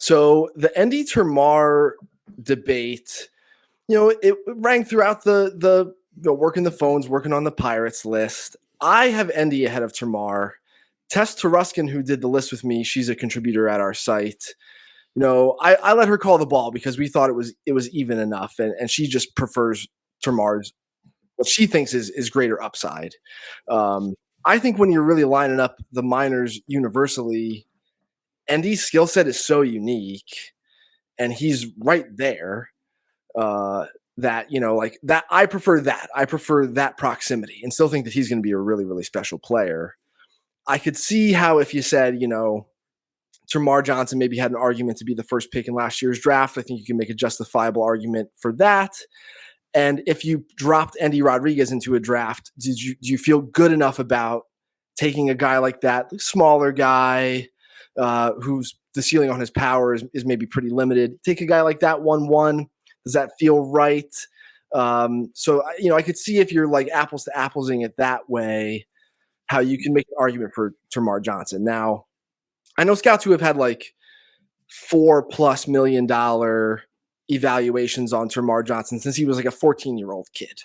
So the Endy Termarr debate, it rang throughout the working the phones, working on the Pirates list. I have Endy ahead of Termarr. Tess Taruskin, who did the list with me, she's a contributor at our site. I let her call the ball because we thought it was even enough, and she just prefers Termarr's what she thinks is greater upside. I think when you're really lining up the minors universally, Endy's skill set is so unique, and he's right there. That that I prefer that proximity, and still think that he's going to be a really, really special player. I could see how if you said Termarr Johnson maybe had an argument to be the first pick in last year's draft, I think you can make a justifiable argument for that. And if you dropped Endy Rodriguez into a draft, do you feel good enough about taking a guy like that, smaller guy, who's the ceiling on his power is maybe pretty limited? Take a guy like that 1-1. Does that feel right? So I could see if you're like apples to applesing it that way, how you can make an argument for Termarr Johnson. Now, I know scouts who have had like $4+ million evaluations on Termarr Johnson since he was like a 14-year-old kid.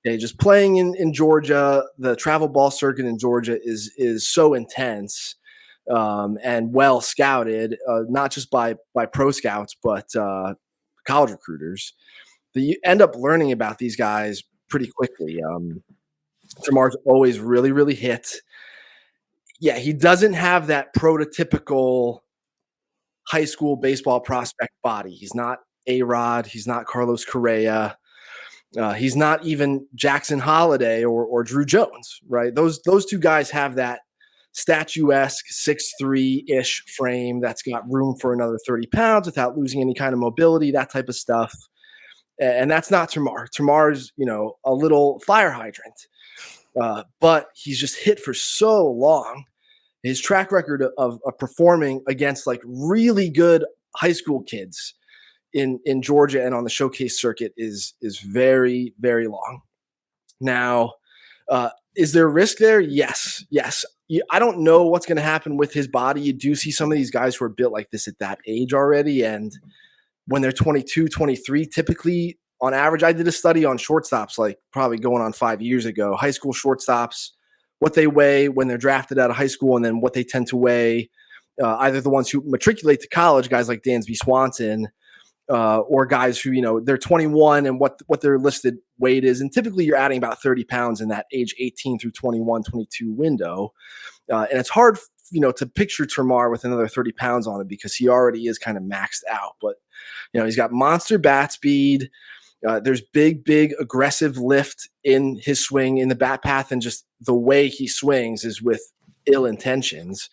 Okay, just playing in Georgia, the travel ball circuit in Georgia is so intense and well scouted, not just by pro scouts, but college recruiters, that you end up learning about these guys pretty quickly. Termarr's always really, really hit. Yeah, he doesn't have that prototypical high school baseball prospect body. He's not A-Rod. He's not Carlos Correa. He's not even Jackson Holliday or Drew Jones, right? Those two guys have that statuesque 6'3"-ish frame that's got room for another 30 pounds without losing any kind of mobility, that type of stuff. And that's not Termarr. Termarr's, a little fire hydrant. But he's just hit for so long. His track record of performing against like really good high school kids in Georgia and on the showcase circuit is very, very long. Now, is there risk there? Yes. I don't know what's going to happen with his body. You do see some of these guys who are built like this at that age already. And when they're 22, 23, typically on average, I did a study on shortstops, like probably going on 5 years ago, high school shortstops, what they weigh when they're drafted out of high school, and then what they tend to weigh, either the ones who matriculate to college, guys like Dansby Swanson, or guys who, they're 21 and what their listed weight is. And typically you're adding about 30 pounds in that age 18 through 21, 22 window. And it's hard, to picture Termarr with another 30 pounds on it because he already is kind of maxed out. But, he's got monster bat speed. There's big, aggressive lift in his swing in the bat path, and just the way he swings is with ill intentions.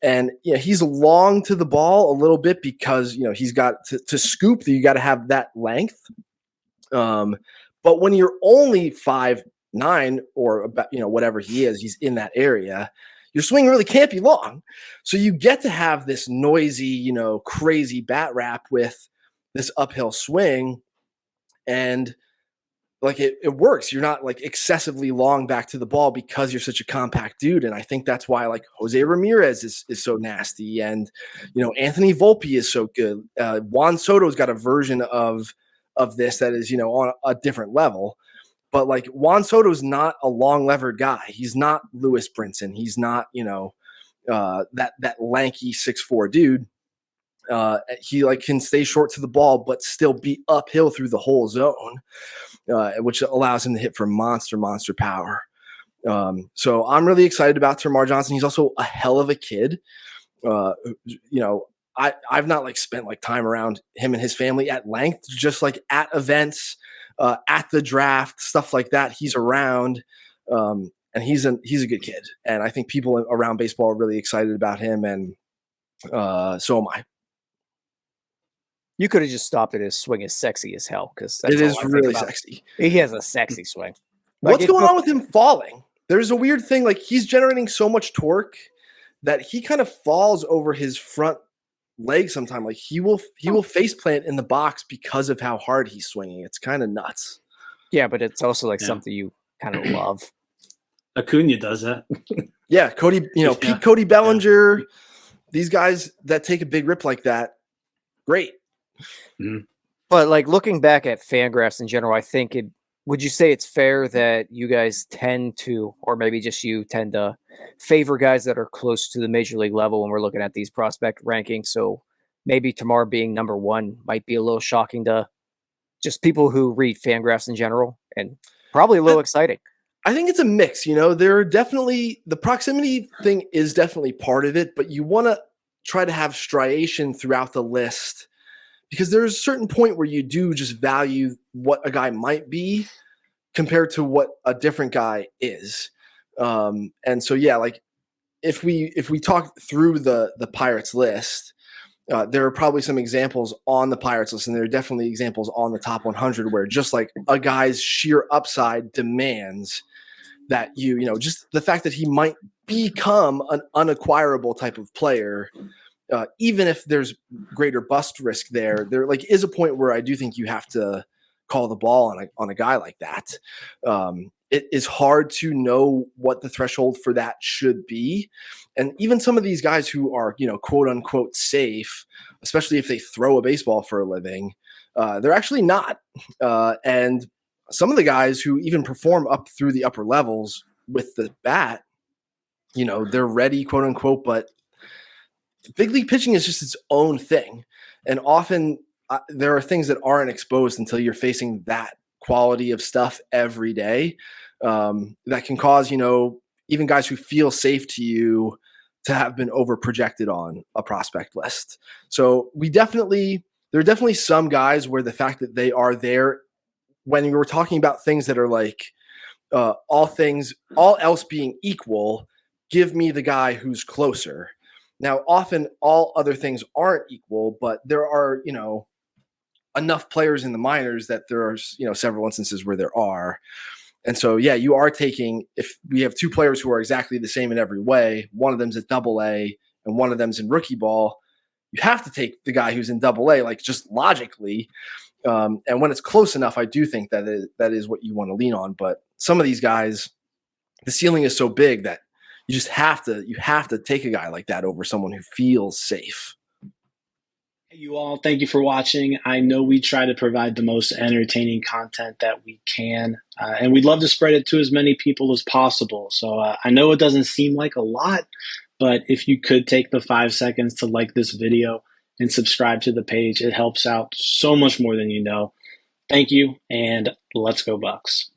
And he's long to the ball a little bit because he's got to scoop. You got to have that length. But when you're only 5'9" or about whatever he is, he's in that area. Your swing really can't be long, so you get to have this noisy, crazy bat wrap with this uphill swing, and like it works. You're not like excessively long back to the ball because you're such a compact dude. And I think that's why like Jose Ramirez is so nasty. And, Anthony Volpe is so good. Juan Soto's got a version of this that is, on a different level. But like Juan Soto's not a long levered guy. He's not Lewis Brinson. He's not, that lanky 6'4" dude. He like can stay short to the ball, but still be uphill through the whole zone, which allows him to hit for monster power. So I'm really excited about Termarr Johnson. He's also a hell of a kid. I've not like spent like time around him and his family at length, just like at events, at the draft, stuff like that. He's around, and he's a good kid. And I think people around baseball are really excited about him, and so am I. You could have just stopped at his swing is sexy as hell, because it is really sexy. He has a sexy swing. What's going on with him falling? There's a weird thing. Like he's generating so much torque that he kind of falls over his front leg sometime. Like he will face plant in the box because of how hard he's swinging. It's kind of nuts. Yeah, but it's also like something you kind of love. Acuna does that. Yeah, Cody. Pete Cody Bellinger. These guys that take a big rip like that, great. But like looking back at Fangraphs in general, I think would you say it's fair that you guys tend to, or maybe just you tend to favor guys that are close to the major league level when we're looking at these prospect rankings? So maybe Termarr being number 1 might be a little shocking to just people who read Fangraphs in general, and probably a little exciting. I think it's a mix. There are definitely, the proximity thing is definitely part of it, but you want to try to have striation throughout the list, because there's a certain point where you do just value what a guy might be compared to what a different guy is. And so, yeah, like if we talk through the Pirates list, there are probably some examples on the Pirates list, and there are definitely examples on the top 100 where just like a guy's sheer upside demands that just the fact that he might become an unacquirable type of player, even if there's greater bust risk there like is a point where I do think you have to call the ball on a guy like that. It is hard to know what the threshold for that should be. And even some of these guys who are, quote unquote safe, especially if they throw a baseball for a living, they're actually not. And some of the guys who even perform up through the upper levels with the bat, they're ready, quote unquote, but big league pitching is just its own thing. And often there are things that aren't exposed until you're facing that quality of stuff every day, that can cause, even guys who feel safe to you to have been over projected on a prospect list. So there are definitely some guys where the fact that they are there, when we were talking about things that are like all else being equal, give me the guy who's closer. Now, often all other things aren't equal, but there are, enough players in the minors that there are, several instances where there are. And so, yeah, you are taking, if we have 2 players who are exactly the same in every way, one of them's at AA and one of them's in rookie ball, you have to take the guy who's in AA, like just logically. And when it's close enough, I do think that is what you want to lean on. But some of these guys, the ceiling is so big that you just have to take a guy like that over someone who feels safe. Hey, you all, thank you for watching. I know we try to provide the most entertaining content that we can, and we'd love to spread it to as many people as possible. So I know it doesn't seem like a lot, but if you could take the 5 seconds to like this video and subscribe to the page, it helps out so much more than you know. Thank you, and let's go Bucks.